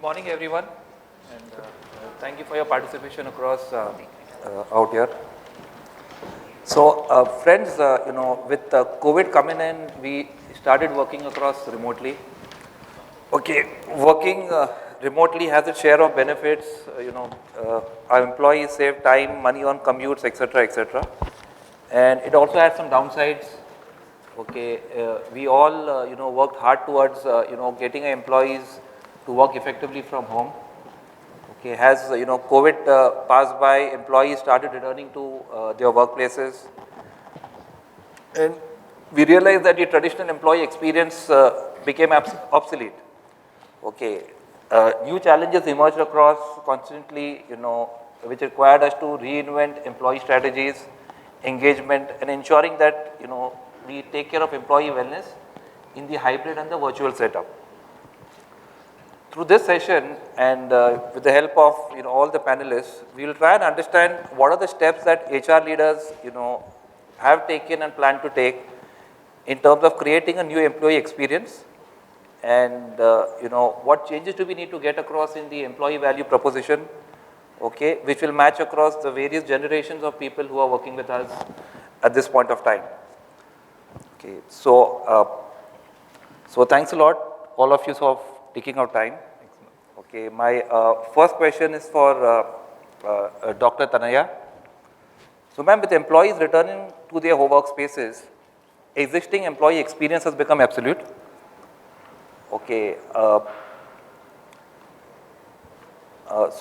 morning, everyone, and thank you for your participation across out here. So, friends, with COVID coming in, we started working across remotely. Okay, working remotely has its share of benefits. Our employees save time, money on commutes, etc., etc. And it also has some downsides. Okay, we all worked hard towards getting our employees to work effectively from home. Okay, as COVID passed by, employees started returning to their workplaces, and we realized that the traditional employee experience became obsolete. Okay, new challenges emerged across constantly, which required us to reinvent employee strategies, engagement, and ensuring that we take care of employee wellness in the hybrid and the virtual setup. Through this session and with the help of all the panelists, we will try and understand what are the steps that HR leaders have taken and plan to take in terms of creating a new employee experience, and what changes do we need to get across in the employee value proposition, okay, which will match across the various generations of people who are working with us at this point of time. Okay, so thanks a lot, all of you, for taking out time. Okay, my first question is for Dr. Tanaya. So, ma'am, with employees returning to their home workspaces, existing employee experience has become absolute. Okay. So,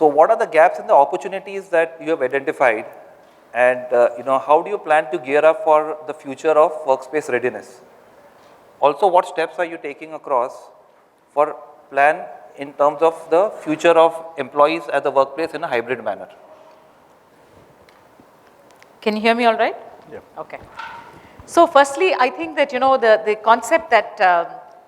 what are the gaps and the opportunities that you have identified, and how do you plan to gear up for the future of workspace readiness? Also, what steps are you taking across for plan in terms of the future of employees at the workplace in a hybrid manner? Can you hear me all right? Yeah. Okay. So firstly, I think that the concept that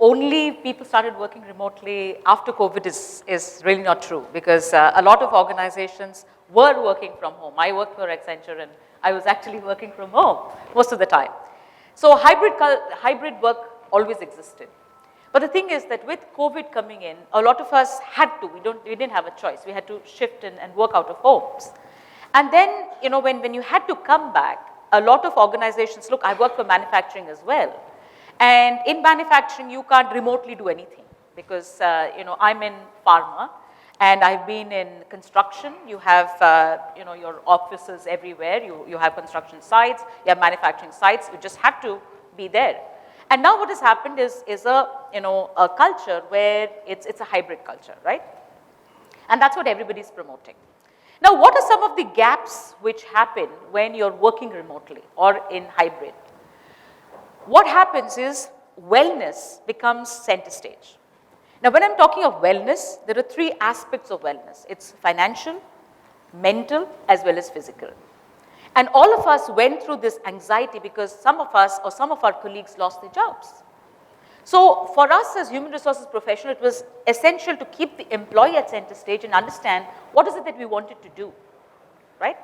only people started working remotely after COVID is really not true, because a lot of organizations were working from home. I worked for Accenture and I was actually working from home most of the time. So hybrid work always existed. But the thing is that with COVID coming in, a lot of us had to, we didn't have a choice. We had to shift and work out of homes. And then, when you had to come back, a lot of organizations, look, I work for manufacturing as well. And in manufacturing, you can't remotely do anything because, I'm in pharma and I've been in construction. You have, your offices everywhere. You have construction sites, you have manufacturing sites. You just have to be there. And now what has happened is a culture where it's a hybrid culture, right? And that's what everybody's promoting. Now, what are some of the gaps which happen when you're working remotely or in hybrid? What happens is wellness becomes center stage. Now, when I'm talking of wellness, there are three aspects of wellness. It's financial, mental, as well as physical. And all of us went through this anxiety because some of us or some of our colleagues lost their jobs. So for us as human resources professional, it was essential to keep the employee at center stage and understand what is it that we wanted to do, right?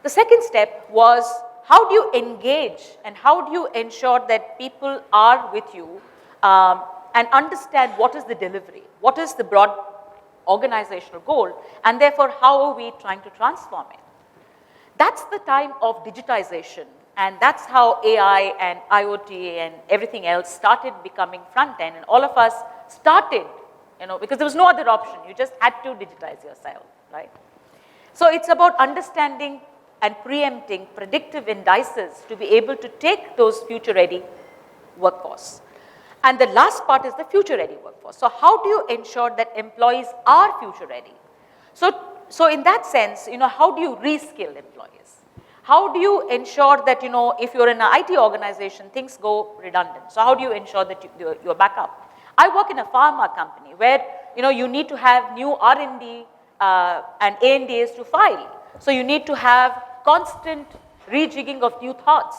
The second step was, how do you engage and how do you ensure that people are with you and understand what is the delivery, what is the broad organizational goal, and therefore how are we trying to transform it. That's the time of digitization, and that's how AI and IoT and everything else started becoming front end, and all of us started, because there was no other option. You just had to digitize yourself, right? So it's about understanding and preempting predictive indices to be able to take those future-ready workforce. And the last part is the future-ready workforce. So how do you ensure that employees are future-ready? So in that sense, how do you reskill employees? How do you ensure that, if you're in an IT organization, things go redundant? So how do you ensure that you're back up? I work in a pharma company where, you need to have new R&D and ANDAs to file. So you need to have constant rejigging of new thoughts.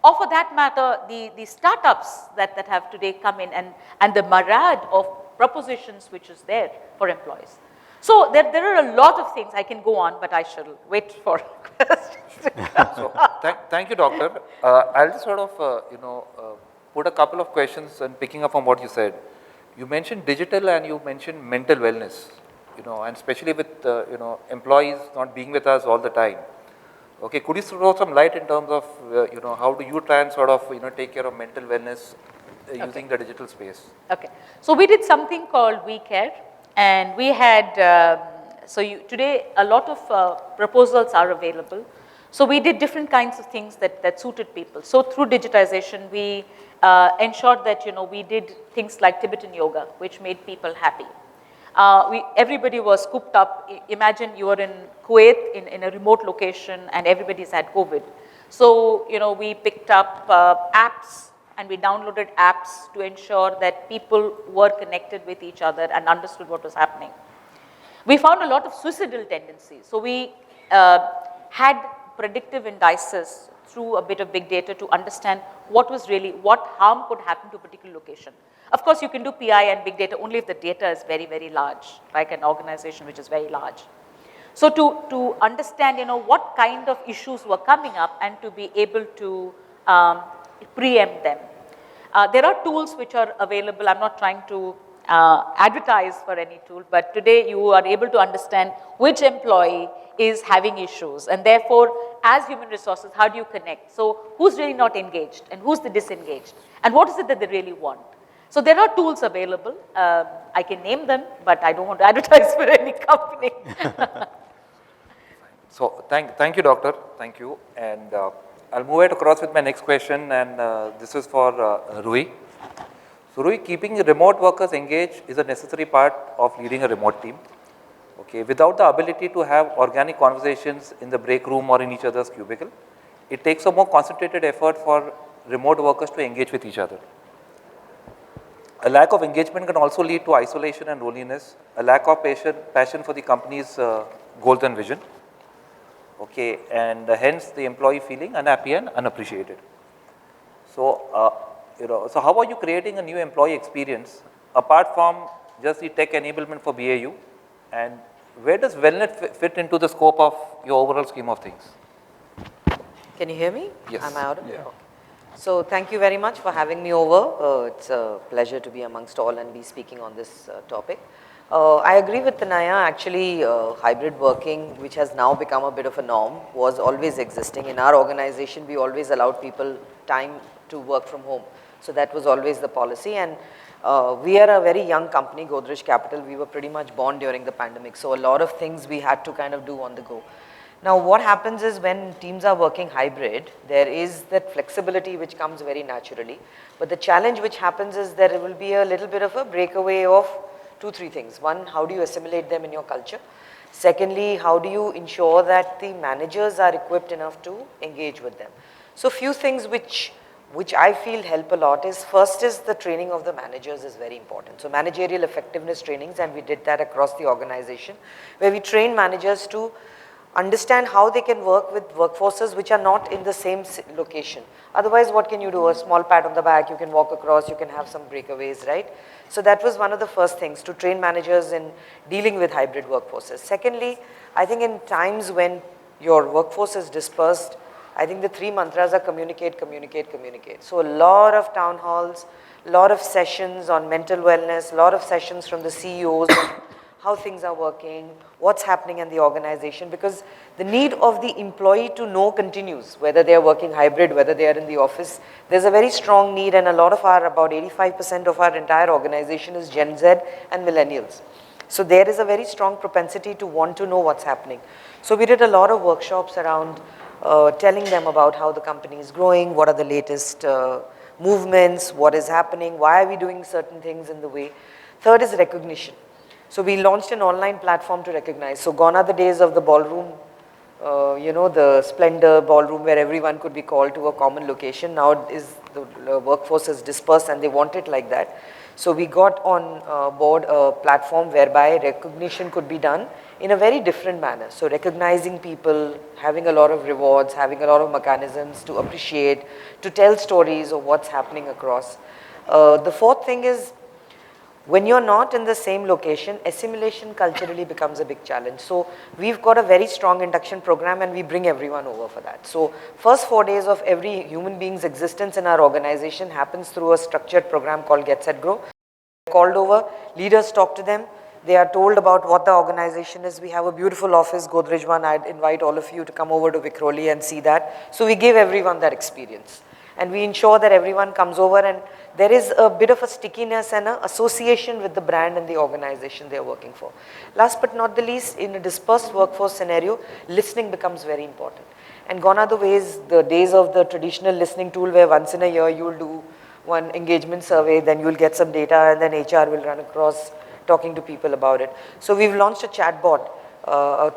Or for that matter, the startups that have today come in and the myriad of propositions which is there for employees. So there are a lot of things I can go on, but I shall wait for questions. So thank you, doctor. I'll just sort of put a couple of questions and picking up on what you said. You mentioned digital and you mentioned mental wellness. and especially with, employees not being with us all the time. Okay, could you throw some light in terms of, how do you try and sort of, take care of mental wellness using the digital space? Okay. So we did something called We Care, and we had, today a lot of proposals are available. So we did different kinds of things that suited people. So through digitization, we ensured that, we did things like Tibetan yoga, which made people happy. Everybody was cooped up. Imagine you are in Kuwait in a remote location and everybody's had COVID. So, we picked up apps and we downloaded apps to ensure that people were connected with each other and understood what was happening. We found a lot of suicidal tendencies. So we had predictive indices through a bit of big data to understand what harm could happen to a particular location. Of course, you can do PI and big data only if the data is very, very large, like an organization which is very large. So to understand, what kind of issues were coming up and to be able to preempt them. There are tools which are available. I'm not trying to advertise for any tool, but today you are able to understand which employee is having issues, and therefore, as human resources, how do you connect? So who's really not engaged and who's the disengaged, and what is it that they really want? So there are tools available. I can name them, but I don't want to advertise for any company. So thank you, doctor. Thank you. And I'll move it across with my next question, and this is for Rui. So Rui, keeping remote workers engaged is a necessary part of leading a remote team. Okay, without the ability to have organic conversations in the break room or in each other's cubicle, it takes a more concentrated effort for remote workers to engage with each other. A lack of engagement can also lead to isolation and loneliness, a lack of passion for the company's goals and vision. Okay, and hence the employee feeling unhappy and unappreciated. So, so how are you creating a new employee experience apart from just the tech enablement for BAU, and where does wellness fit into the scope of your overall scheme of things? Can you hear me? Yes. Am I audible? Yeah. Okay. So thank you very much for having me over. It's a pleasure to be amongst all and be speaking on this topic. I agree with Tanaya. Actually, hybrid working, which has now become a bit of a norm, was always existing. In our organization, we always allowed people time to work from home. So that was always the policy. And we are a very young company, Godrej Capital. We were pretty much born during the pandemic. So a lot of things we had to kind of do on the go. Now, what happens is when teams are working hybrid, there is that flexibility which comes very naturally. But the challenge which happens is there will be a little bit of a breakaway of 2-3 things. One, how do you assimilate them in your culture? Secondly, how do you ensure that the managers are equipped enough to engage with them? So few things which I feel help a lot is, first is the training of the managers is very important. So managerial effectiveness trainings, and we did that across the organization, where we train managers to understand how they can work with workforces which are not in the same location. Otherwise, what can you do? A small pat on the back, you can walk across, you can have some breakaways, right? So that was one of the first things, to train managers in dealing with hybrid workforces. Secondly, I think in times when your workforce is dispersed, I think the 3 mantras are communicate, communicate, communicate. So a lot of town halls, a lot of sessions on mental wellness, a lot of sessions from the CEOs on how things are working, what's happening in the organization, because the need of the employee to know continues, whether they are working hybrid, whether they are in the office. There's a very strong need, and a lot of about 85% of our entire organization is Gen Z and millennials. So there is a very strong propensity to want to know what's happening. So we did a lot of workshops around telling them about how the company is growing, what are the latest movements, what is happening, why are we doing certain things in the way. Third is recognition. So we launched an online platform to recognize. So gone are the days of the ballroom, the Splendor ballroom where everyone could be called to a common location. Now the workforce is dispersed and they want it like that. So we got on board a platform whereby recognition could be done in a very different manner. So recognizing people, having a lot of rewards, having a lot of mechanisms to appreciate, to tell stories of what's happening across. The fourth thing is, when you're not in the same location, assimilation culturally becomes a big challenge. So we've got a very strong induction program and we bring everyone over for that. So first 4 days of every human being's existence in our organization happens through a structured program called Get Set Grow. Called over, leaders talk to them, They are told about what the organization is. We have a beautiful office, Godrej one. I'd invite all of you to come over to Vikhroli and see that. So we give everyone that experience. And we ensure that everyone comes over and there is a bit of a stickiness and an association with the brand and the organization they are working for. Last but not the least, in a dispersed workforce scenario, listening becomes very important. And gone are the days of the traditional listening tool where once in a year you will do one engagement survey, then you will get some data and then HR will run across talking to people about it. So we've launched a chatbot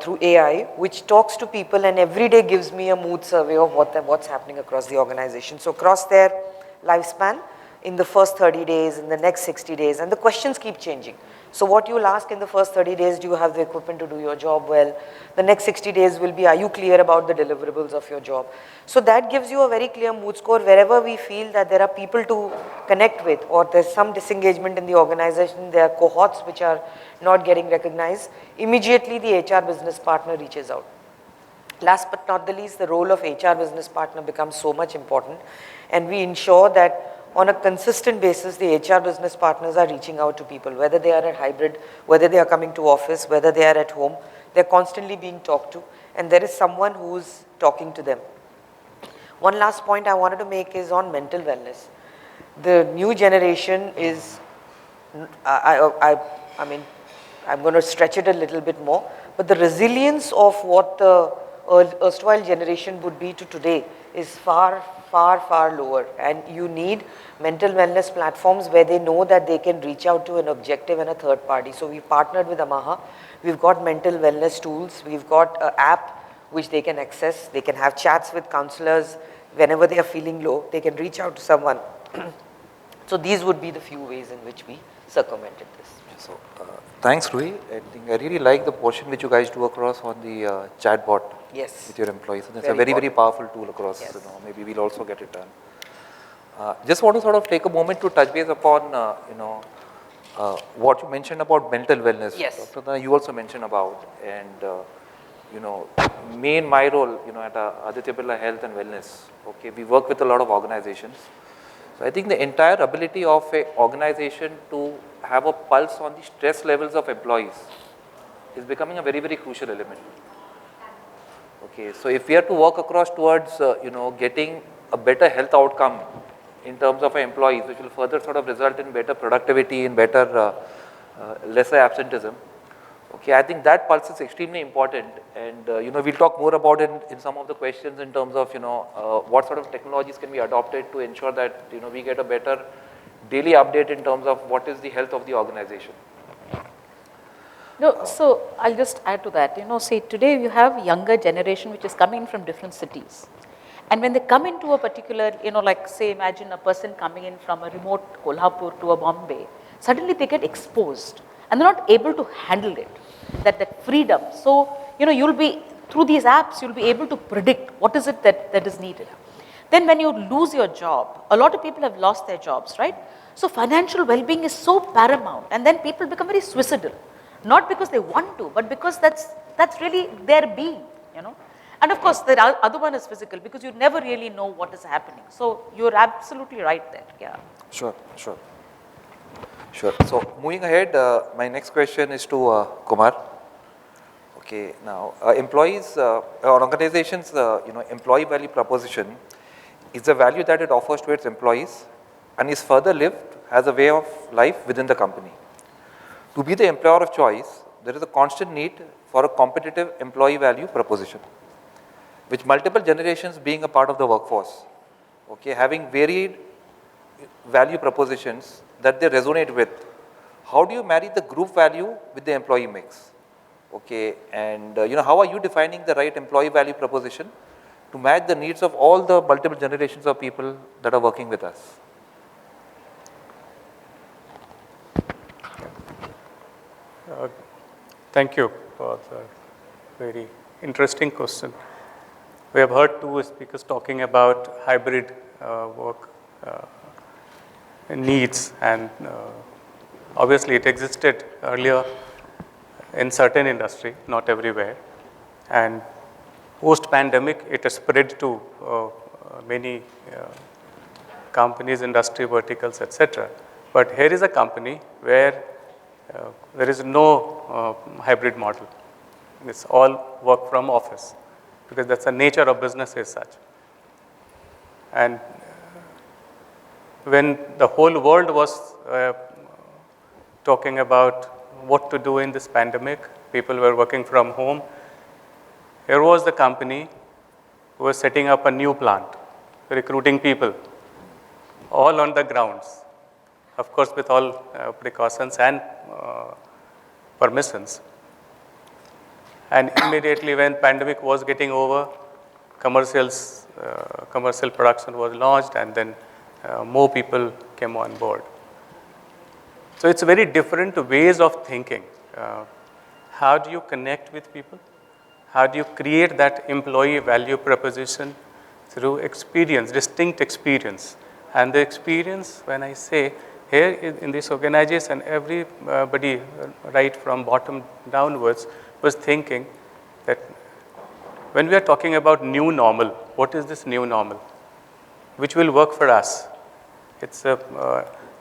through AI, which talks to people and every day gives me a mood survey of what's happening across the organization. So across their lifespan, in the first 30 days, in the next 60 days, and the questions keep changing. So what you'll ask in the first 30 days, do you have the equipment to do your job well? The next 60 days will be, are you clear about the deliverables of your job? So that gives you a very clear mood score wherever we feel that there are people to connect with or there's some disengagement in the organization, there are cohorts which are not getting recognized, immediately the HR business partner reaches out. Last but not the least, the role of HR business partner becomes so much important, and we ensure that on a consistent basis, the HR business partners are reaching out to people, whether they are at hybrid, whether they are coming to office, whether they are at home, they're constantly being talked to, and there is someone who's talking to them. One last point I wanted to make is on mental wellness. The new generation is, I mean, I'm going to stretch it a little bit more, but the resilience of what the erstwhile generation would be to today is far lower, and you need mental wellness platforms where they know that they can reach out to an objective and a third party. So we partnered with Amaha. We've got mental wellness tools. We've got an app which they can access. They can have chats with counselors. Whenever they are feeling low, they can reach out to someone. So these would be the few ways in which we circumvented this. So thanks, Rui. I think I really like the portion which you guys do across on the chatbot with your employees. And it's a very powerful tool across. Yes. Maybe we'll also get it done. Just want to sort of take a moment to touch base upon what you mentioned about mental wellness. Yes. Dr. Tanaya, you also mentioned about, and me in my role, at Aditya Birla Health and Wellness. Okay, we work with a lot of organizations. So I think the entire ability of an organization to have a pulse on the stress levels of employees is becoming a very crucial element. Okay, so if we are to work across towards getting a better health outcome in terms of our employees, which will further sort of result in better productivity, in better lesser absenteeism. Okay, I think that pulse is extremely important, and we'll talk more about it in some of the questions in terms of what sort of technologies can be adopted to ensure that we get a better daily update in terms of what is the health of the organization. No, so I'll just add to that. See, today you have younger generation which is coming from different cities. And when they come into a particular, like say imagine a person coming in from a remote Kolhapur to a Bombay, suddenly they get exposed and they're not able to handle it, that freedom. So, you'll be, through these apps, you'll be able to predict what is it that is needed. Then when you lose your job, a lot of people have lost their jobs, right? So financial well-being is so paramount, and then people become very suicidal. Not because they want to, but because that's really their being, And of course, the other one is physical, because you never really know what is happening. So you're absolutely right there, yeah. Sure. So moving ahead, my next question is to Kumar. Okay, now employees or organizations, employee value proposition is the value that it offers to its employees and is further lived as a way of life within the company. To be the employer of choice, there is a constant need for a competitive employee value proposition, which multiple generations being a part of the workforce, okay, having varied value propositions that they resonate with. How do you marry the group value with the employee mix? Okay, and how are you defining the right employee value proposition to match the needs of all the multiple generations of people that are working with us? Thank you for the very interesting question. We have heard two speakers talking about hybrid work needs, and obviously it existed earlier in certain industry, not everywhere. And post-pandemic, it has spread to many companies, industry verticals, etc. But here is a company where There is no hybrid model. It's all work from office because that's the nature of business as such. And when the whole world was talking about what to do in this pandemic, people were working from home. Here was the company who was setting up a new plant, recruiting people, all on the grounds, of course with all precautions and permissions. And immediately when pandemic was getting over, commercial production was launched, and then more people came on board. So it's very different ways of thinking. How do you connect with people? How do you create that employee value proposition through experience, distinct experience? And the experience, when I say here in this organization, everybody right from bottom downwards was thinking that when we are talking about new normal, what is this new normal? Which will work for us? It's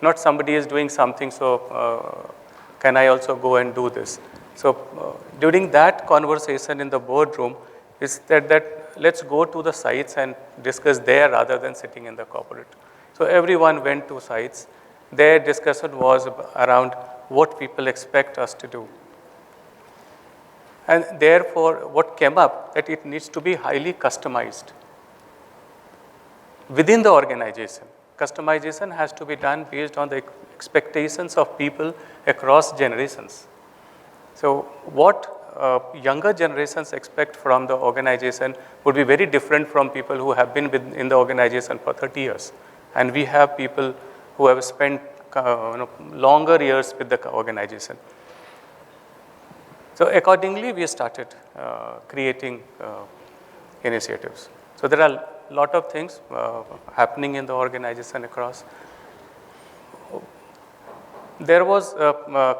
not somebody is doing something, so can I also go and do this? So during that conversation in the boardroom, is that let's go to the sites and discuss there rather than sitting in the corporate. So everyone went to sites. Their discussion was around what people expect us to do. And therefore, what came up that it needs to be highly customized within the organization. Customization has to be done based on the expectations of people across generations. So what younger generations expect from the organization would be very different from people who have been in the organization for 30 years. And we have people who have spent longer years with the organization. So accordingly, we started creating initiatives. So there are a lot of things happening in the organization across. There was a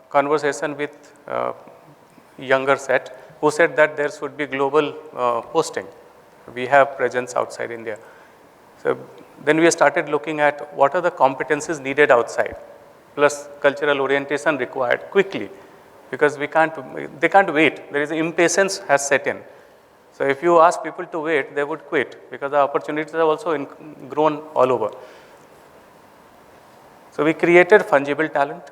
conversation with younger set who said that there should be global posting. We have presence outside India. So then we started looking at what are the competencies needed outside, plus cultural orientation required quickly, because they can't wait. There is impatience has set in. So if you ask people to wait, they would quit because the opportunities have also grown all over. So we created fungible talent.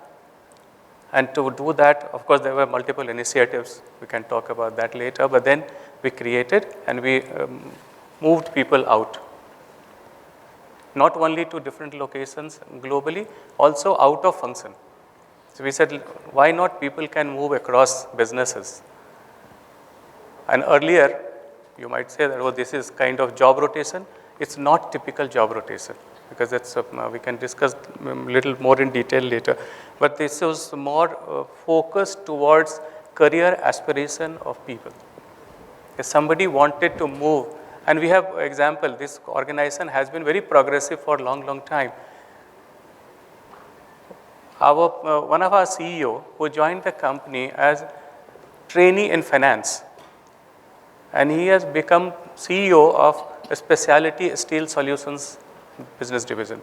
And to do that, of course, there were multiple initiatives. We can talk about that later. But then we created and we moved people out. Not only to different locations globally, also out of function. So we said, why not people can move across businesses? And earlier, you might say that, oh, this is kind of job rotation. It's not typical job rotation, because it's we can discuss a little more in detail later. But this was more focused towards career aspiration of people. If somebody wanted to move, and we have example, this organization has been very progressive for a long, long time. One of our CEO who joined the company as trainee in finance, and he has become CEO of a specialty steel solutions business division.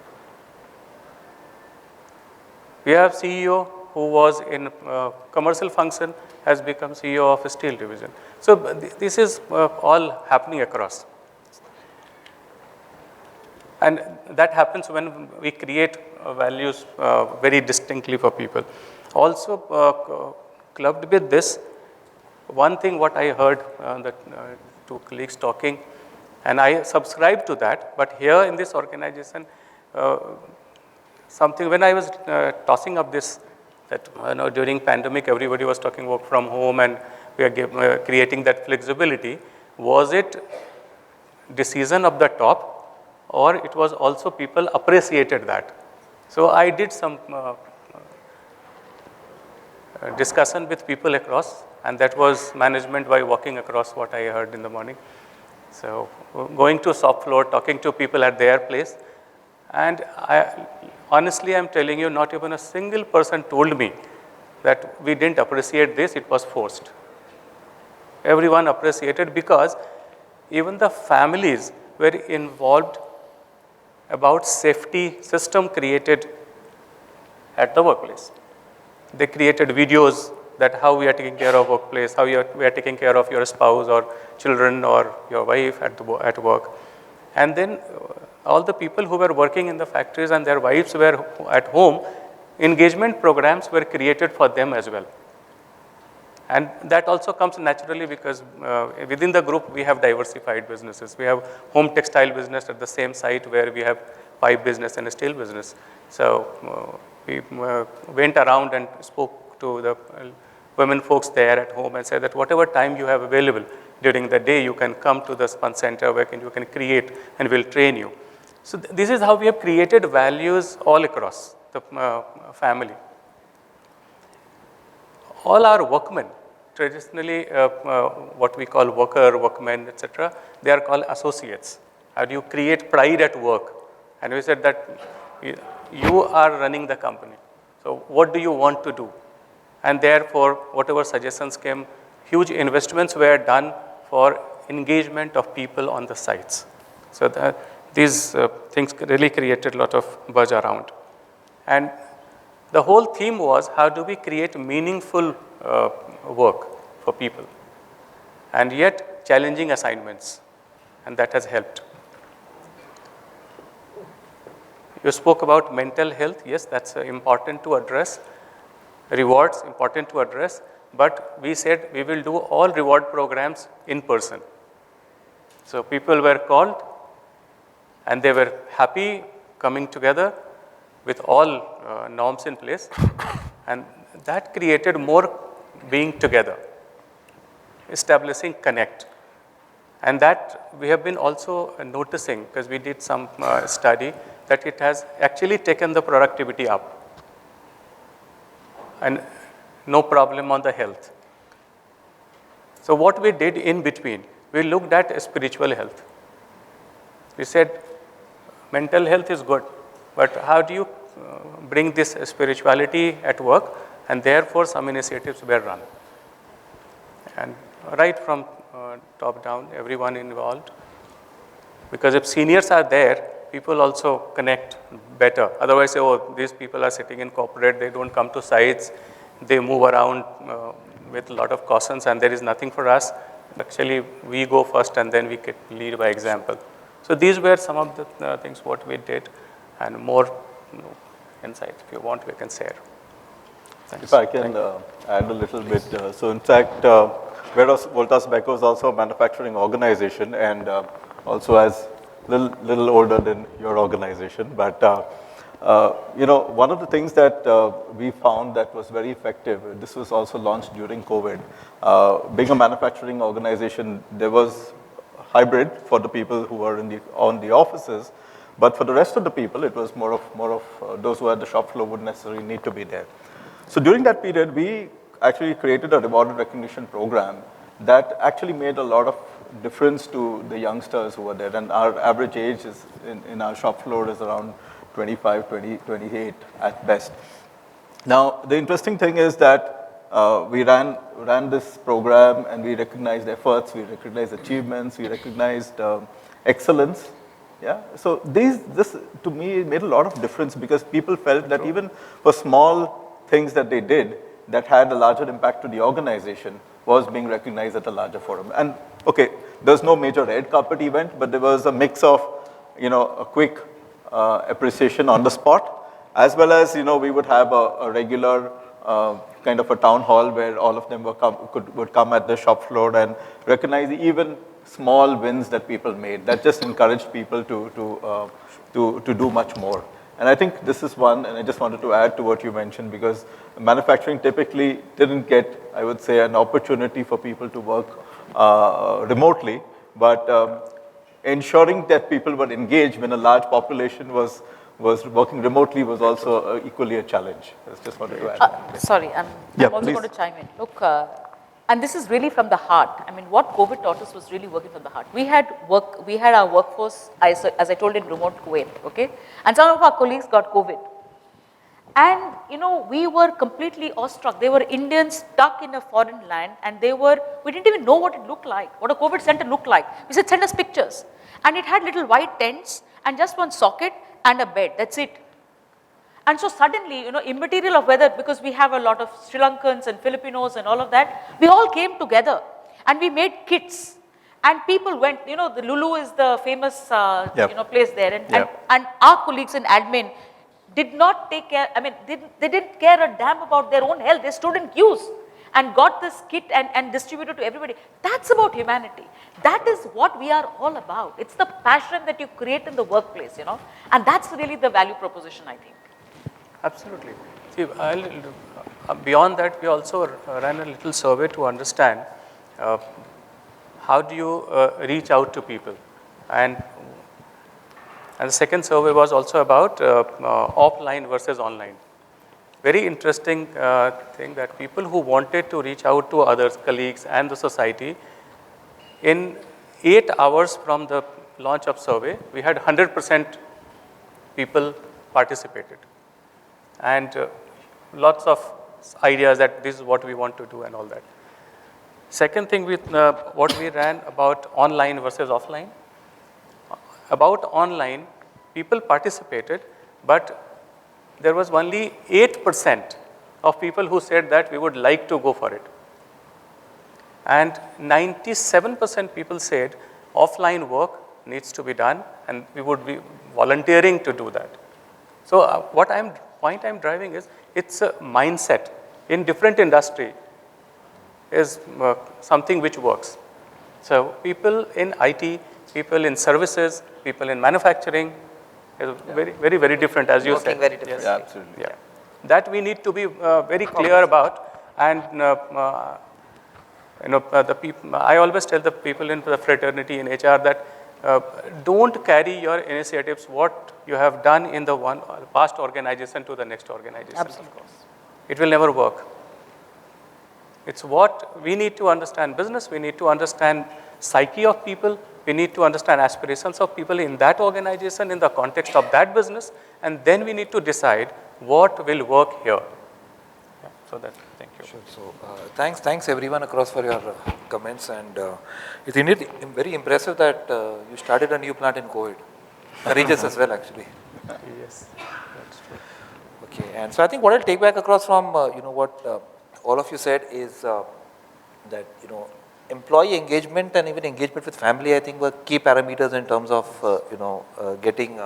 We have CEO who was in commercial function, has become CEO of a steel division. So this is all happening across. And that happens when we create values very distinctly for people. Also, clubbed with this, one thing what I heard that two colleagues talking, and I subscribe to that, but here in this organization, something when I was tossing up this, that during pandemic everybody was talking work from home and we are creating that flexibility, was it decision of the top, or it was also people appreciated that? So I did some discussion with people across, and that was management by walking across what I heard in the morning. So going to shop floor, talking to people at their place, and honestly I'm telling you, not even a single person told me that we didn't appreciate this, it was forced. Everyone appreciated, because even the families were involved about safety system created at the workplace. They created videos that how we are taking care of workplace, how we are taking care of your spouse or children or your wife at work. And then all the people who were working in the factories and their wives were at home, engagement programs were created for them as well. And that also comes naturally because within the group we have diversified businesses. We have home textile business at the same site where we have pipe business and a steel business. So we went around and spoke to the women folks there at home and said that whatever time you have available during the day, you can come to the Spun Center where you can create and we'll train you. So this is how we have created values all across the family. All our workmen, traditionally what we call worker, workmen, etc., they are called associates. How do you create pride at work? And we said that you are running the company. So what do you want to do? And therefore, whatever suggestions came, huge investments were done for engagement of people on the sites. So these things really created a lot of buzz around. And the whole theme was how do we create meaningful work for people and yet challenging assignments, and that has helped. You spoke about mental health. Yes, that's important to address. Rewards, important to address, but we said we will do all reward programs in person. So people were called and they were happy coming together with all norms in place, and that created more being together, establishing connect. And that we have been also noticing, because we did some study, that it has actually taken the productivity up and no problem on the health. So what we did in between, we looked at spiritual health. We said mental health is good, but how do you bring this spirituality at work? And therefore some initiatives were run. And right from top down, everyone involved. Because if seniors are there, people also connect better. Otherwise, oh, these people are sitting in corporate, they don't come to sites, they move around with a lot of cautions and there is nothing for us. Actually, we go first and then we can lead by example. So these were some of the things what we did, and more insights. If you want, we can share. Thanks. If I can add a little bit. So in fact, whereas Voltas Beko is also a manufacturing organization and also as little older than your organization, but one of the things that we found that was very effective, this was also launched during COVID. Being a manufacturing organization, there was hybrid for the people who were on the offices, but for the rest of the people, it was more of those who had the shop floor wouldn't necessarily need to be there. So during that period, we actually created a reward and recognition program that actually made a lot of difference to the youngsters who were there. And our average age is in our shop floor is around 25, 28 at best. Now, the interesting thing is that we ran this program and we recognized efforts, we recognized achievements, we recognized excellence. Yeah. So this to me made a lot of difference because people felt that even for small things that they did that had a larger impact to the organization was being recognized at a larger forum. And okay, there's no major red carpet event, but there was a mix of, a quick appreciation on the spot, as well as, we would have a regular kind of a town hall where all of them would come at the shop floor and recognize even small wins that people made. That just encouraged people to do much more. And I think this is one, and I just wanted to add to what you mentioned, because manufacturing typically didn't get, I would say, an opportunity for people to work remotely, but ensuring that people were engaged when a large population was working remotely was also equally a challenge. I just wanted to add. Sorry, I'm also please. going to chime in. Look, and this is really from the heart. I mean, what COVID taught us was really working from the heart. We had our workforce, as I told, in remote Kuwait, okay? And some of our colleagues got COVID. And, we were completely awestruck. They were Indians stuck in a foreign land, and we didn't even know what it looked like, what a COVID center looked like. We said, send us pictures. And it had little white tents and just one socket and a bed, that's it. And so suddenly, immaterial of whether, because we have a lot of Sri Lankans and Filipinos and all of that, we all came together and we made kits. And people went, the Lulu is the famous, Yep. place there. And, Yep. and our colleagues in admin did not take care, they didn't care a damn about their own health. They stood in queues and got this kit and distributed to everybody. That's about humanity. That is what we are all about. It's the passion that you create in the workplace, and that's really the value proposition, I think. Absolutely. See, beyond that, we also ran a little survey to understand how do you reach out to people. And the second survey was also about offline versus online. Very interesting thing that people who wanted to reach out to others, colleagues and the society, in 8 hours from the launch of survey, we had 100% people participated. And lots of ideas that this is what we want to do and all that. Second thing, what we ran about online versus offline. About online, people participated, but there was only 8% of people who said that we would like to go for it. And 97% people said offline work needs to be done and we would be volunteering to do that. So point I'm driving is, it's a mindset in different industry is something which works. So people in IT, people in services, people in manufacturing is very, very, very different, as you Working said. very differently. Yes. Yeah, absolutely. Yeah. That we need to be very clear about. And the people, I always tell the people in the fraternity in HR that don't carry your initiatives, what you have done in the past organization to the next organization. Absolutely. It will never work. It's what we need to understand business, we need to understand psyche of people, we need to understand aspirations of people in that organization, in the context of that business, and then we need to decide what will work here. Yeah, so thank you. Sure. So thanks everyone across for your comments, and it's indeed very impressive that you started a new plant in COVID. Courageous as well, actually. Yes, that's true. Okay, and so I think what I'll take back across from what all of you said is that employee engagement and even engagement with family, I think, were key parameters in terms of getting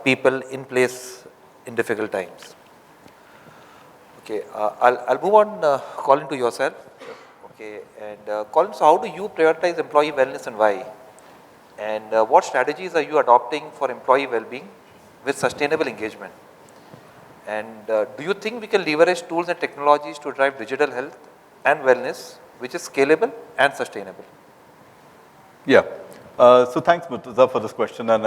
people in place in difficult times. Okay, I'll move on, Colin, to yourself. Okay, and Colin, so how do you prioritize employee wellness and why? And what strategies are you adopting for employee well-being with sustainable engagement? And do you think we can leverage tools and technologies to drive digital health and wellness, which is scalable and sustainable? Yeah. So thanks, Murtaza, for this question. And,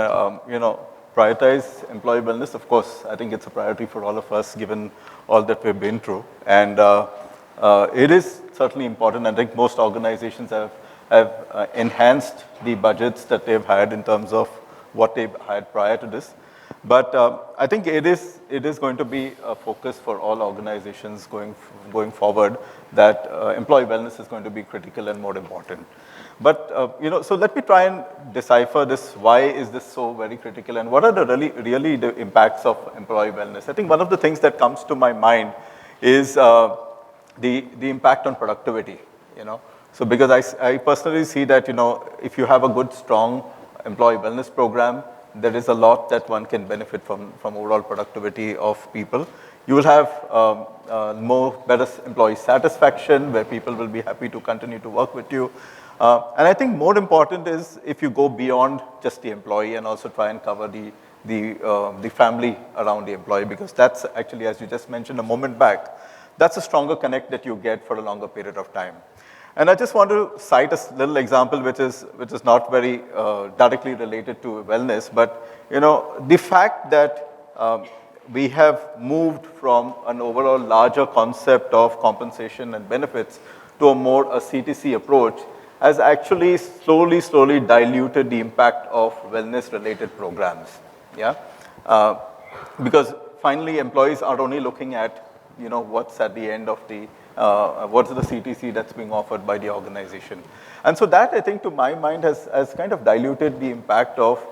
prioritize employee wellness. Of course, I think it's a priority for all of us, given all that we've been through. And it is certainly important. I think most organizations have enhanced the budgets that they've had in terms of what they've had prior to this. But I think it is going to be a focus for all organizations going forward, that employee wellness is going to be critical and more important. But so let me try and decipher this. Why is this so very critical, and what are the really the impacts of employee wellness? I think one of the things that comes to my mind is the impact on productivity. So because I personally see that if you have a good, strong employee wellness program, there is a lot that one can benefit from overall productivity of people. You will have better employee satisfaction, where people will be happy to continue to work with you. And I think more important is if you go beyond just the employee and also try and cover the family around the employee, because that's actually, as you just mentioned a moment back, that's a stronger connect that you get for a longer period of time. And I just want to cite a little example which is not very directly related to wellness, but the fact that we have moved from an overall larger concept of compensation and benefits to a CTC approach has actually slowly diluted the impact of wellness related programs. Yeah, because finally employees are only looking at what's at the end of the what's the CTC that's being offered by the organization. And so that, I think, to my mind, has kind of diluted the impact of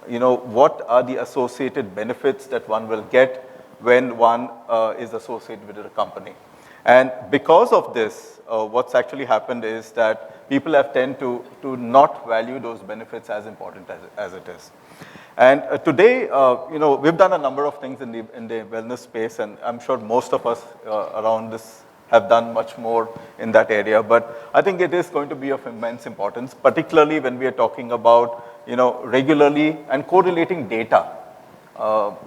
what are the associated benefits that one will get when one is associated with a company. And because of this, what's actually happened is that people have tend to not value those benefits as important as it is. And today, we've done a number of things in the wellness space, and I'm sure most of us around this have done much more in that area. But I think it is going to be of immense importance, particularly when we are talking about, regularly and correlating data.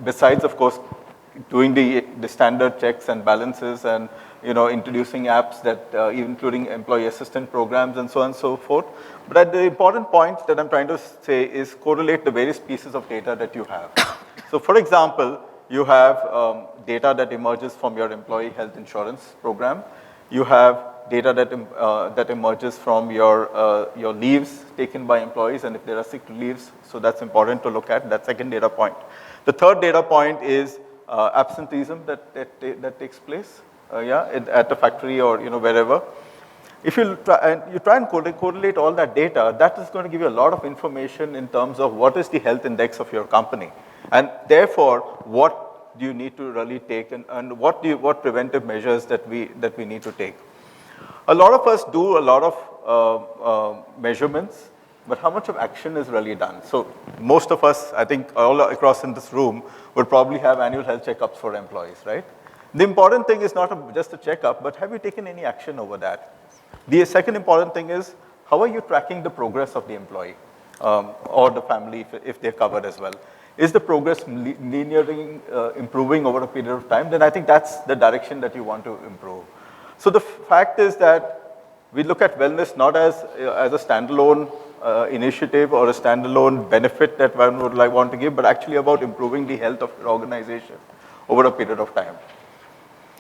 Besides, of course, doing the standard checks and balances and, introducing apps that, including employee assistant programs and so on and so forth. But the important point that I'm trying to say is correlate the various pieces of data that you have. So for example, you have data that emerges from your employee health insurance program. You have data that emerges from your leaves taken by employees, and if there are sick leaves, so that's important to look at, that second data point. The third data point is absenteeism that takes place at the factory or wherever. If you try and correlate all that data, that is going to give you a lot of information in terms of what is the health index of your company, and therefore what do you need to really take, and what preventive measures that we need to take. A lot of us do a lot of measurements, but how much of action is really done? So most of us, I think all across in this room, would probably have annual health checkups for employees, right? The important thing is not just a checkup, but have you taken any action over that? The second important thing is, how are you tracking the progress of the employee or the family if they're covered as well? Is the progress linearly improving over a period of time? Then I think that's the direction that you want to improve. So the fact is that we look at wellness not as a standalone initiative or a standalone benefit that one would want to give, but actually about improving the health of your organization over a period of time.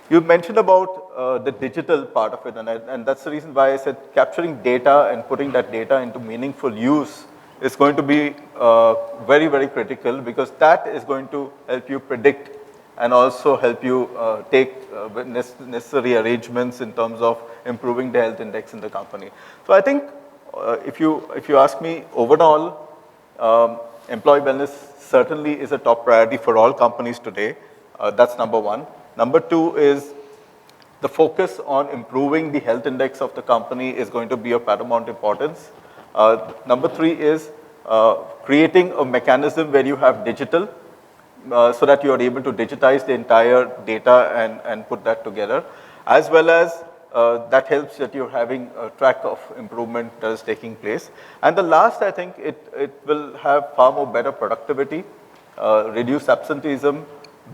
You mentioned about the digital part of it, and that's the reason why I said capturing data and putting that data into meaningful use is going to be very, very critical, because that is going to help you predict and also help you take necessary arrangements in terms of improving the health index in the company. So I think if you ask me, overall, employee wellness certainly is a top priority for all companies today. That's number one. Number two is the focus on improving the health index of the company is going to be of paramount importance. Number three is creating a mechanism where you have digital, so that you are able to digitize the entire data and put that together, as well as that helps that you're having a track of improvement that is taking place. And the last, I think it will have far more better productivity, reduce absenteeism,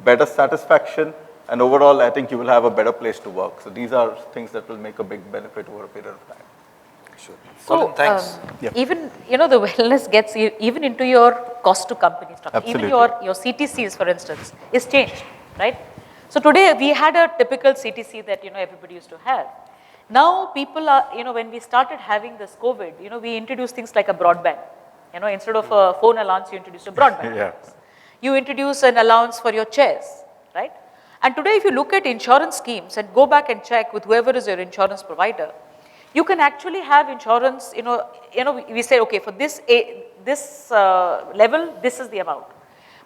better satisfaction, and overall, I think you will have a better place to work. So these are things that will make a big benefit over a period of time. Sure. So, Colin, thanks. even, the wellness gets even into your cost to company structure. Absolutely. Even your CTCs, for instance, is changed, right? So today we had a typical CTC that, everybody used to have. Now people are, when we started having this COVID, we introduced things like a broadband. Instead of a phone allowance, you introduced a broadband allowance. You introduce an allowance for your chairs, right? And today if you look at insurance schemes and go back and check with whoever is your insurance provider, you can actually have insurance, we say, okay, for this level, this is the amount.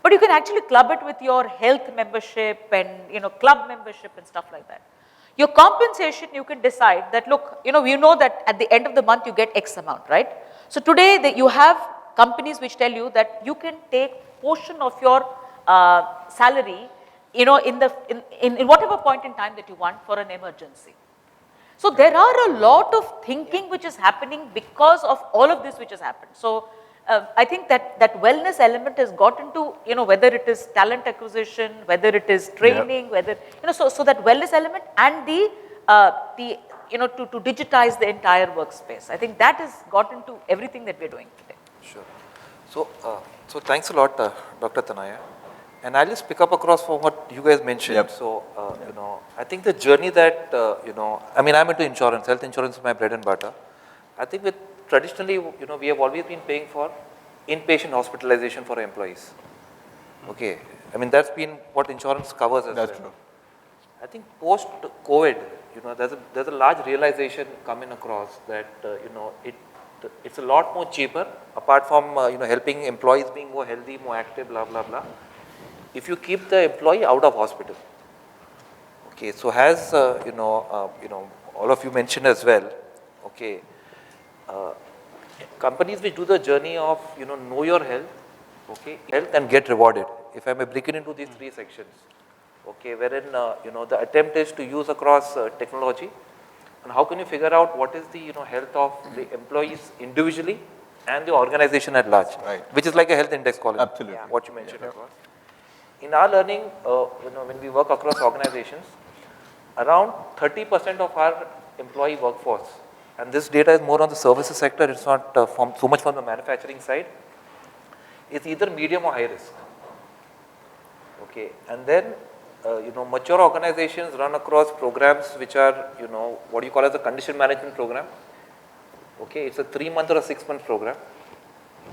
But you can actually club it with your health membership and, club membership and stuff like that. Your compensation, you can decide that, look, you know that at the end of the month you get X amount, right? So today you have companies which tell you that you can take portion of your salary, in whatever point in time that you want for an emergency. So there are a lot of thinking which is happening because of all of this which has happened. So I think that wellness element has got into, whether it is talent acquisition, whether it is training, whether, so that wellness element and to digitize the entire workspace. I think that has got into everything that we're doing today. Sure. So thanks a lot, Dr. Tanaya. And I'll just pick up across from what you guys mentioned. So, I think the journey that, I'm into insurance. Health insurance is my bread and butter. I think traditionally, we have always been paying for inpatient hospitalization for employees. Okay. That's been what insurance covers as well. That's true. I think post-COVID, there's a large realization coming across that, it's a lot more cheaper, apart from helping employees being more healthy, more active, blah blah blah. If you keep the employee out of hospital. Okay, so as all of you mentioned as well. Okay, companies which do the journey of know your health, okay, health and get rewarded. If I may break it into these three sections, okay, wherein the attempt is to use across technology, and how can you figure out what is the health of the employees individually and the organization at large, Right. which is like a health index column. Absolutely. What you mentioned across. In our learning, when we work across organizations, around 30% of our employee workforce, and this data is more on the services sector, it's not so much from the manufacturing side, is either medium or high risk. Okay, and then mature organizations run across programs which are what you call as a condition management program. Okay, it's a 3-month or a 6-month program,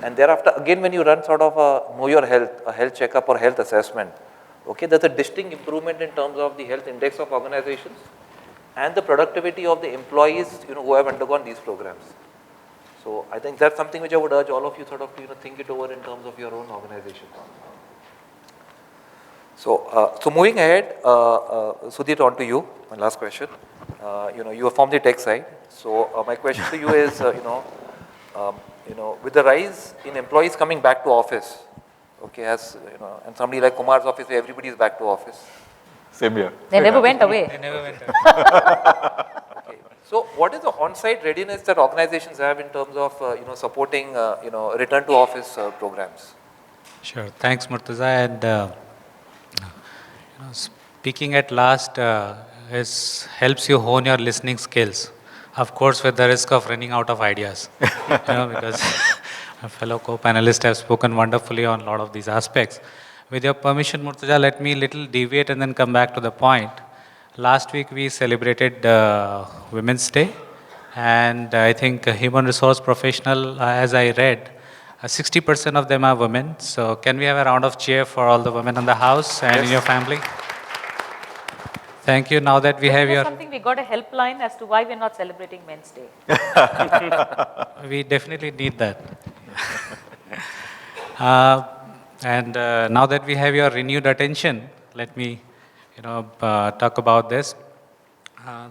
and thereafter again when you run sort of a know your health, a health checkup or health assessment, okay, there's a distinct improvement in terms of the health index of organizations and the productivity of the employees who have undergone these programs. So I think that's something which I would urge all of you sort of to think it over in terms of your own organizations. So moving ahead, Sudhir, on to you. My last question. You are from the tech side. So my question to you is, with the rise in employees coming back to office, okay, as and somebody like Kumar's office, where everybody is back to office. Same here. They never went away. Okay. So what is the on-site readiness that organizations have in terms of supporting return to office programs? Sure. Thanks, Murtaza. And speaking at last helps you hone your listening skills. Of course, with the risk of running out of ideas, because my fellow co-panelists have spoken wonderfully on a lot of these aspects. With your permission, Murtaza, let me little deviate and then come back to the point. Last week we celebrated Women's Day, and I think a human resource professional, as I read, 60% of them are women. So can we have a round of cheer for all the women in the house and in your family? Thank you. Now that we have your... something we got a helpline as to why we're not celebrating Men's Day. We definitely need that. And now that we have your renewed attention, let me, talk about this. I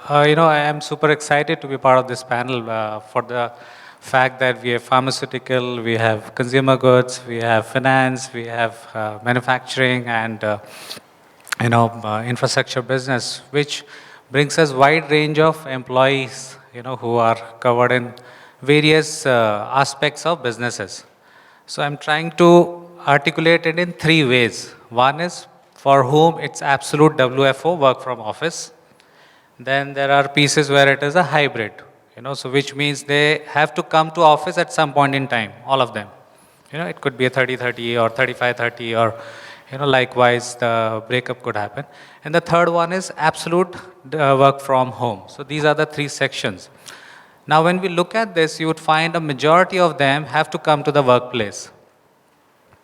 am super excited to be part of this panel for the fact that we have pharmaceutical, we have consumer goods, we have finance, we have manufacturing, and infrastructure business, which brings us wide range of employees, who are covered in various aspects of businesses. So I'm trying to articulate it in 3 ways. One is for whom it's absolute WFO, work from office. Then there are pieces where it is a hybrid, so which means they have to come to office at some point in time, all of them. It could be a 30-30 or 35-30 or likewise, the breakup could happen. And the third one is absolute work from home. So these are the 3 sections. Now, when we look at this, you would find a majority of them have to come to the workplace,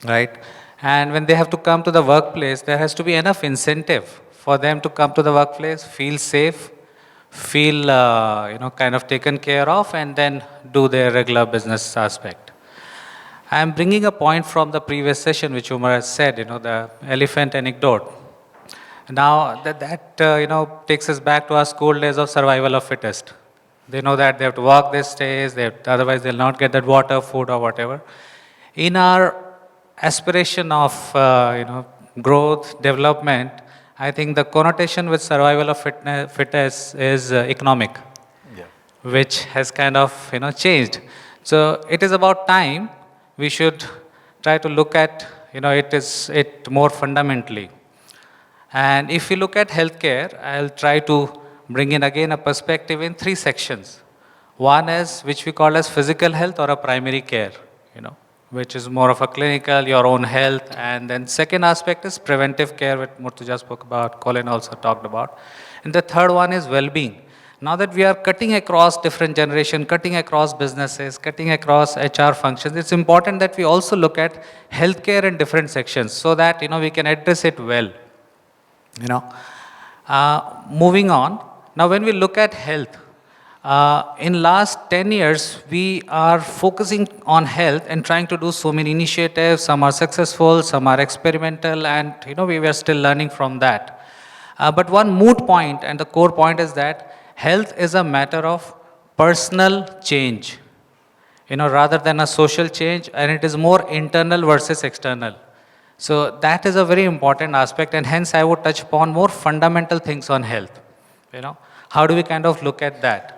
right? And when they have to come to the workplace, there has to be enough incentive for them to come to the workplace, feel safe, feel, kind of taken care of, and then do their regular business aspect. I am bringing a point from the previous session, which Umar has said, the elephant anecdote. Now, that takes us back to our school days of survival of fittest. They know that they have to walk these days, otherwise they'll not get that water, food, or whatever. In our aspiration of, growth, development, I think the connotation with survival of fittest is economic, which has kind of, changed. So it is about time we should try to look at, it more fundamentally. And if you look at healthcare, I'll try to bring in again a perspective in 3 sections. One is which we call as physical health or a primary care, which is more of a clinical, your own health. And then second aspect is preventive care, which Murtaza spoke about, Colin also talked about. And the third one is well-being. Now that we are cutting across different generations, cutting across businesses, cutting across HR functions, it's important that we also look at healthcare in different sections so that, we can address it well. Moving on. Now, when we look at health, In last 10 years, we are focusing on health and trying to do so many initiatives. Some are successful, some are experimental, and we were still learning from that. But one moot point and the core point is that health is a matter of personal change, rather than a social change, and it is more internal versus external. So that is a very important aspect, and hence I would touch upon more fundamental things on health. How do we kind of look at that?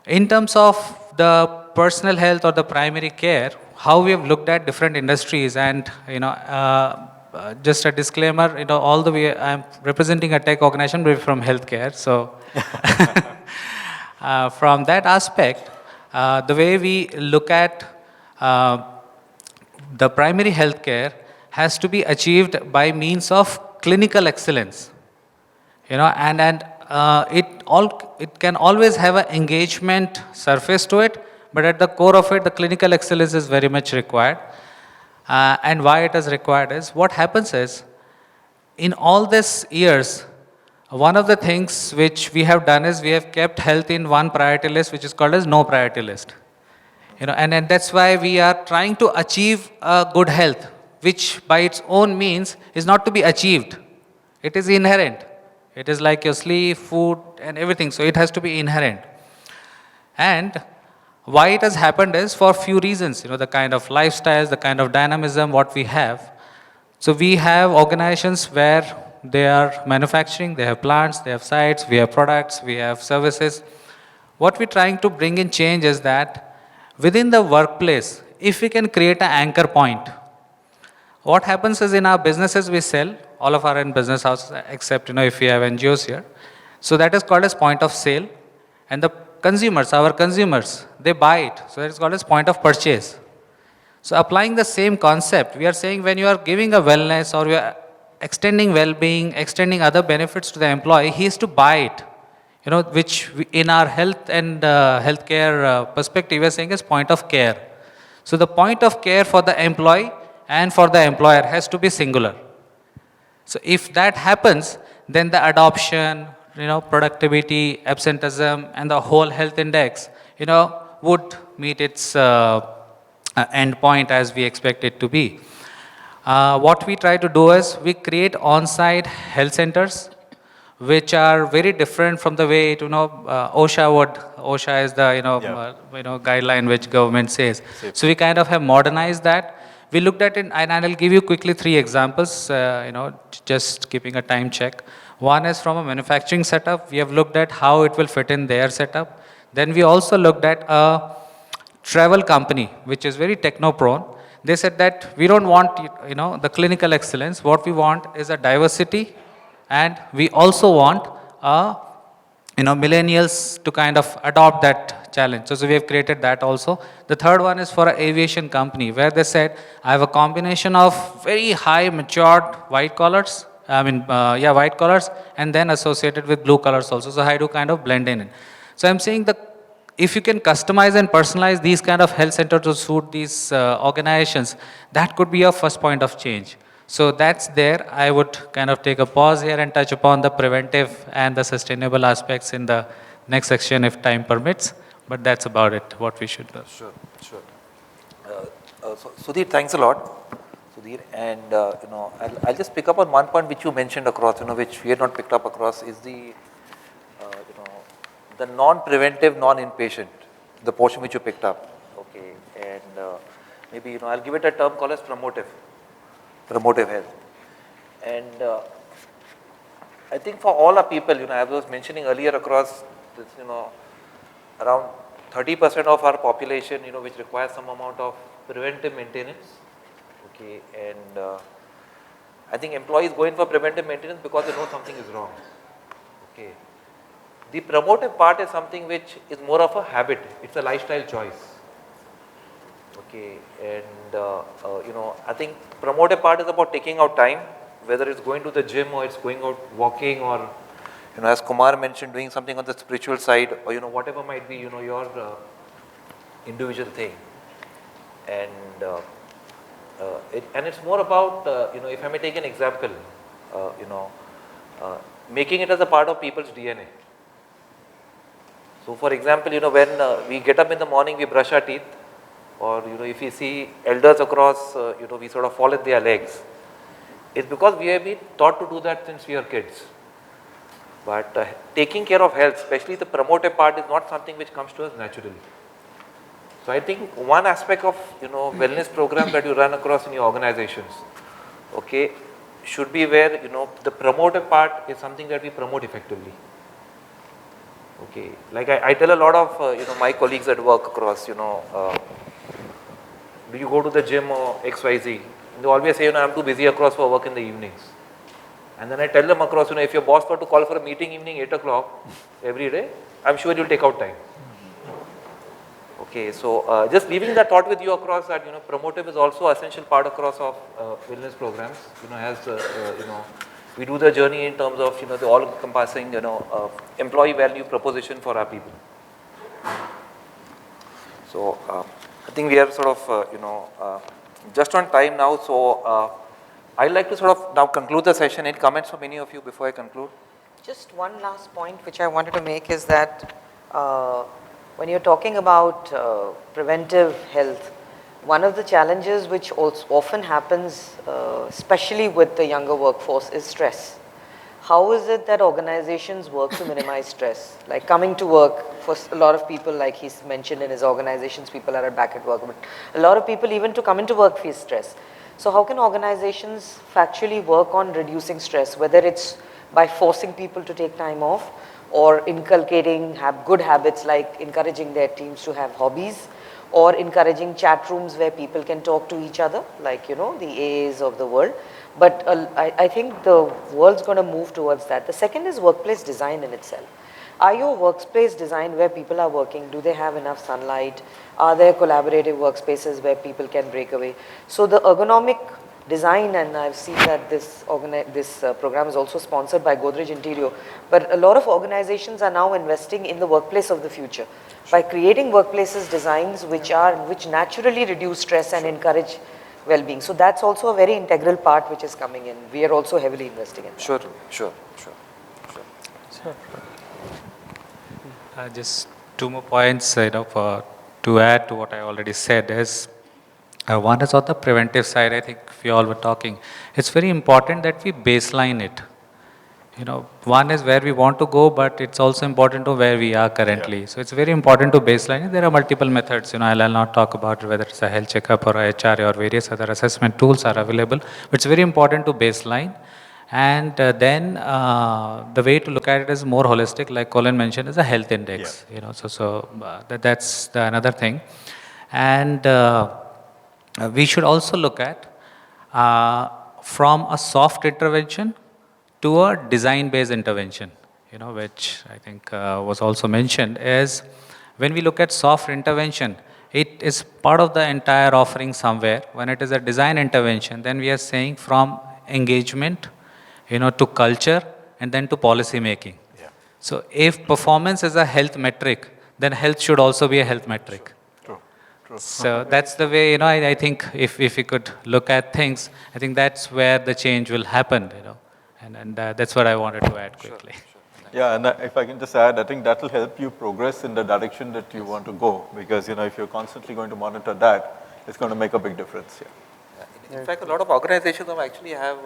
In terms of the personal health or the primary care, how we have looked at different industries, and just a disclaimer, all the way I'm representing a tech organization, but from healthcare. So from that aspect, the way we look at the primary healthcare has to be achieved by means of clinical excellence, and it can always have an engagement surface to it, but at the core of it, the clinical excellence is very much required. And why it is required is, what happens is, in all these years, one of the things which we have done is we have kept health in one priority list, which is called as no priority list. And that's why we are trying to achieve a good health, which by its own means is not to be achieved. It is inherent. It is like your sleep, food, and everything. So it has to be inherent. And why it has happened is for few reasons, the kind of lifestyles, the kind of dynamism what we have. So we have organizations where they are manufacturing, they have plants, they have sites, we have products, we have services. What we're trying to bring in change is that within the workplace, if we can create an anchor point, what happens is in our businesses we sell, all of our in business houses, except if we have NGOs here. So that is called as point of sale, and the consumers, our consumers, they buy it. So that is called as point of purchase. So applying the same concept, we are saying when you are giving a wellness or you are extending well-being, extending other benefits to the employee, he is to buy it. Which in our health and healthcare perspective, we are saying is point of care. So the point of care for the employee and for the employer has to be singular. So if that happens, then the adoption, productivity, absenteeism, and the whole health index, would meet its end point as we expect it to be. What we try to do is we create on-site health centers, which are very different from the way OSHA is the guideline which government says. So we kind of have modernized that. We looked at it, and I'll give you quickly 3 examples, just keeping a time check. One is from a manufacturing setup. We have looked at how it will fit in their setup. Then we also looked at a travel company, which is very techno-prone. They said that we don't want, the clinical excellence. What we want is a diversity, and we also want, millennials to kind of adopt that challenge. So we have created that also. The third one is for an aviation company, where they said, I have a combination of very high matured white collars, white collars, and then associated with blue collars also. So I do kind of blend in. So I'm saying that if you can customize and personalize these kind of health centers to suit these organizations, that could be your first point of change. So that's there. I would kind of take a pause here and touch upon the preventive and the sustainable aspects in the next section if time permits. But that's about it, what we should do. Sure. So Sudhir, thanks a lot. Sudhir, and I'll just pick up on one point which you mentioned across, which we had not picked up across, is the the non-preventive, non-inpatient, the portion which you picked up. Okay, and maybe I'll give it a term called as promotive health. And I think for all our people, as I was mentioning earlier across this, around 30% of our population, which requires some amount of preventive maintenance. Okay, and I think employees go in for preventive maintenance because they know something is wrong. Okay. The promotive part is something which is more of a habit. It's a lifestyle choice. Okay, and I think promotive part is about taking out time, whether it's going to the gym or it's going out walking, or as Kumar mentioned, doing something on the spiritual side, or whatever might be your individual thing. And it's more about if I may take an example, making it as a part of people's DNA. So for example, when we get up in the morning, we brush our teeth, or if you see elders across, we sort of fall at their legs. It's because we have been taught to do that since we are kids. But taking care of health, especially the promotive part, is not something which comes to us naturally. So I think one aspect of wellness program that you run across in your organizations, okay, should be where the promotive part is something that we promote effectively. Okay, like I tell a lot of my colleagues at work across, do you go to the gym or XYZ? They always say, I'm too busy across for work in the evenings. And then I tell them across, if your boss were to call for a meeting evening 8 o'clock every day, I'm sure you'll take out time. Okay, so just leaving that thought with you across that, promotive is also an essential part across of wellness programs, as, we do the journey in terms of, the all-encompassing, employee value proposition for our people. So, I think we are sort of, just on time now, so I'd like to sort of now conclude the session. Any comments from any of you before I conclude? Just one last point which I wanted to make is that when you're talking about preventive health, one of the challenges which also often happens, especially with the younger workforce, is stress. How is it that organizations work to minimize stress? Like coming to work, for a lot of people, like he's mentioned in his organizations, people are back at work, but a lot of people even to come into work face stress. So how can organizations factually work on reducing stress, whether it's by forcing people to take time off or inculcating good habits like encouraging their teams to have hobbies, or encouraging chat rooms where people can talk to each other, like, the AAs of the world. But I think the world's going to move towards that. The second is workplace design in itself. Are your workplace designed where people are working? Do they have enough sunlight? Are there collaborative workspaces where people can break away? So the ergonomic design, and I've seen that this program is also sponsored by Godrej Interior, but a lot of organizations are now investing in the workplace of the future by creating workplaces designs which naturally reduce stress and encourage well-being. So that's also a very integral part which is coming in. We are also heavily investing in that. Sure. Just two more points, to add to what I already said is, one is on the preventive side. I think we all were talking. It's very important that we baseline it. One is where we want to go, but it's also important to where we are currently. Yeah. So it's very important to baseline it. There are multiple methods. I'll not talk about whether it's a health checkup or a HRA or various other assessment tools are available. But it's very important to baseline. And then the way to look at it is more holistic, like Colin mentioned, is a health index. Yeah. That's another thing. And we should also look at from a soft intervention to a design-based intervention, which I think was also mentioned, is when we look at soft intervention, it is part of the entire offering somewhere. When it is a design intervention, then we are saying from engagement, to culture, and then to policy making. Yeah. So if performance is a health metric, then health should also be a health metric. True. So that's the way, I think if we could look at things, I think that's where the change will happen, And that's what I wanted to add quickly. Sure. Yeah, and if I can just add, I think that will help you progress in the direction that you want to go, because if you're constantly going to monitor that, it's going to make a big difference. Yeah. In fact, a lot of organizations actually have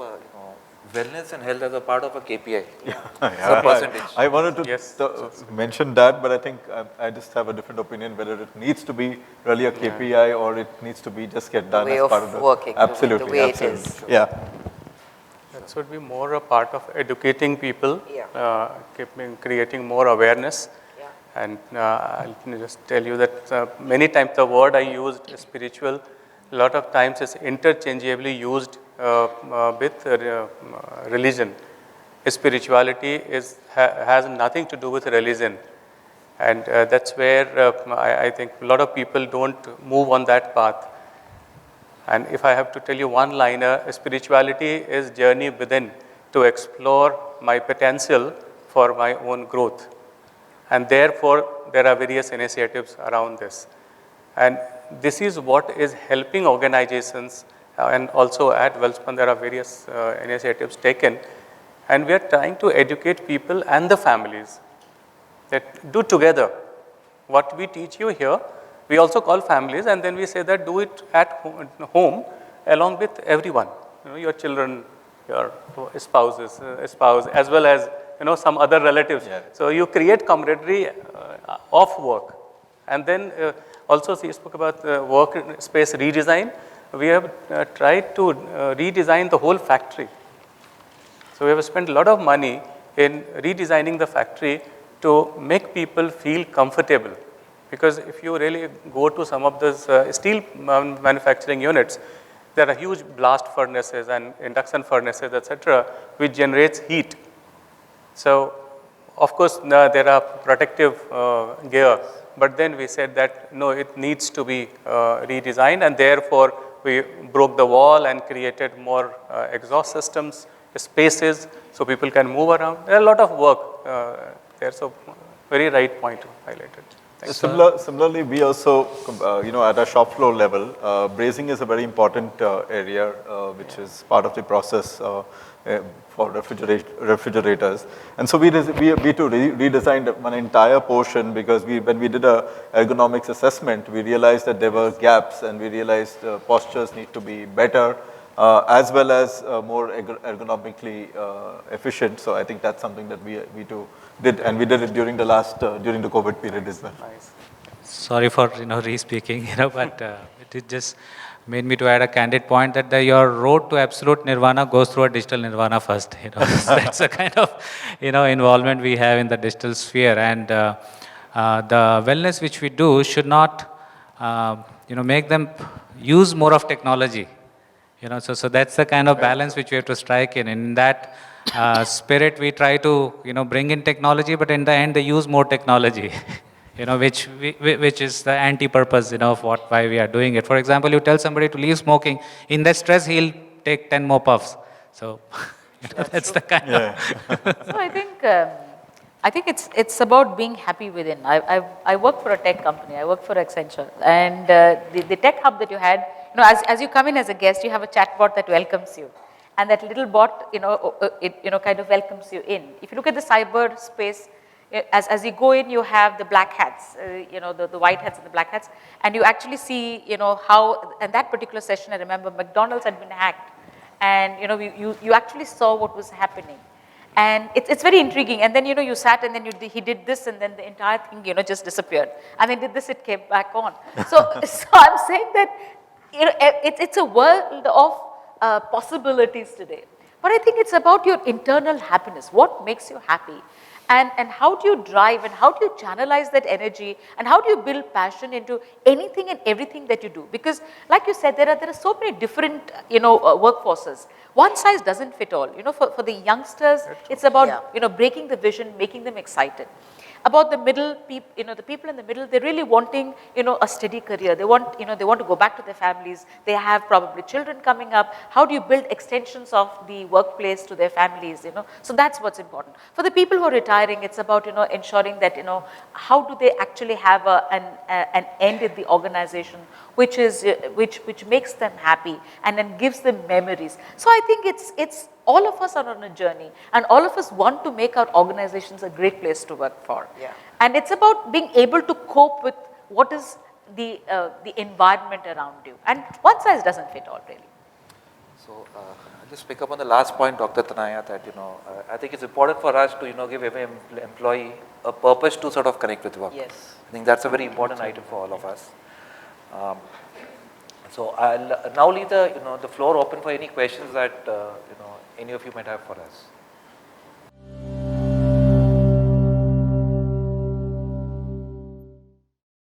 wellness and health as a part of a KPI. Yeah. Percentage. I wanted to mention that, but I think I just have a different opinion whether it needs to be really a KPI or it needs to be just get done as part of the working. Absolutely, the way absolutely. It is. Yeah. That should be more a part of educating people, creating more awareness. Yeah. And I'll just tell you that many times the word I used, spiritual, a lot of times is interchangeably used with religion. Spirituality has nothing to do with religion. And that's where I think a lot of people don't move on that path. And if I have to tell you one-liner, spirituality is journey within to explore my potential for my own growth. And therefore, there are various initiatives around this. And this is what is helping organizations, and also at Wellspun, there are various initiatives taken. And we are trying to educate people and the families that do together. what we teach you here, we also call families, and then we say that do it at home along with everyone, your children, your spouses, spouse, as well as some other relatives. Yeah. So you create camaraderie of work. And then also you spoke about workspace redesign. We have tried to redesign the whole factory. So we have spent a lot of money in redesigning the factory to make people feel comfortable. Because if you really go to some of those steel manufacturing units, there are huge blast furnaces and induction furnaces, etc., which generates heat. So, of course, there are protective gear, but then we said that no, it needs to be redesigned, and therefore we broke the wall and created more exhaust systems, spaces, so people can move around. There are a lot of work there, so very right point highlighted. Similarly, we also, at a shop floor level, brazing is a very important area, which is part of the process for refrigerators. And so we too redesigned an entire portion, because when we did a ergonomics assessment, we realized that there were gaps, and we realized postures need to be better, as well as more ergonomically efficient. So I think that's something that we too did, and we did it during the COVID period as well. Nice. Sorry for re-speaking, but it just made me to add a candid point that your road to absolute nirvana goes through a digital nirvana first. So that's the kind of involvement we have in the digital sphere, and the wellness which we do should not make them use more of technology. So that's the kind of balance which we have to strike in. In that spirit, we try to bring in technology, but in the end, they use more technology. Which is the anti-purpose, of why we are doing it. For example, you tell somebody to leave smoking, in that stress, he'll take 10 more puffs. So, that's the kind of. So I think it's about being happy within. I work for a tech company. I work for Accenture, and the tech hub that you had, as you come in as a guest, you have a chatbot that welcomes you, and that little bot, it kind of welcomes you in. If you look at the cyber space, as you go in, you have the black hats, the white hats and the black hats, and you actually see, how, in that particular session, I remember McDonald's had been hacked, and, you actually saw what was happening. And it's very intriguing. And then, you sat, and then he did this, and then the entire thing, just disappeared. And then did this, it came back on. So I'm saying that, it's a world of possibilities today. But I think it's about your internal happiness. What makes you happy? And how do you drive, and how do you channelize that energy, and how do you build passion into anything and everything that you do? Because like you said, there are so many different workforces. One size doesn't fit all. For the youngsters, it's about breaking the vision, making them excited. About the middle, the people in the middle, they're really wanting a steady career. They want to go back to their families. They have probably children coming up. How do you build extensions of the workplace to their families? So that's what's important. For the people who are retiring, it's about ensuring that how do they actually have an end in the organization, which makes them happy and then gives them memories. So I think it's all of us are on a journey, and all of us want to make our organizations a great place to work for. Yeah. And it's about being able to cope with what is the environment around you. And one size doesn't fit all, really. So I'll just pick up on the last point, Dr. Tanaya, that I think it's important for us to give every employee a purpose to sort of connect with work. Yes. I think that's a very important item for all of us. So I'll now leave the floor open for any questions that any of you might have for us.